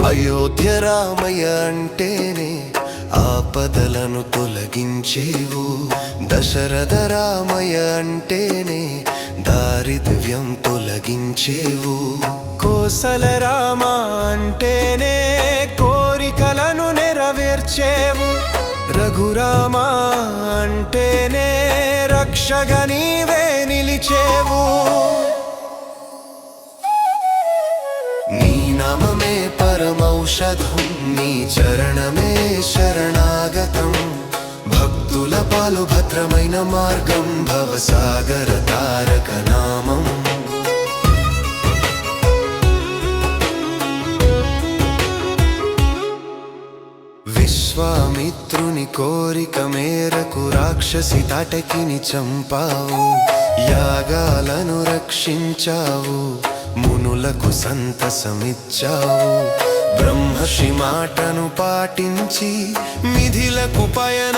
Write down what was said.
అయోధ్య రామయ్య అంటేనే ఆపదలను తొలగించేవు. దశరథ రామయ్య అంటేనే దారిద్ర్యం తొలగించేవు. కోసల రామ అంటేనే కోరికలను నెరవేర్చేవు. రఘురామ అంటేనే రక్షగా నీవే నిలిచేవు. నీ నామమే పరమౌషధం, నీ చరణమే శరణాగతం. భక్తుల పాలు భద్రమైన మార్గం, భవసాగర తారక నామం. విశ్వామిత్రుని కోరిక మేరకు రాక్షసి తాటకిని చంపావు. యాగాలను రక్షించావు, మునులకు సంతసమిచ్చావు. బ్రహ్మర్షి మాటను పాటించి మిథిలకు పయనం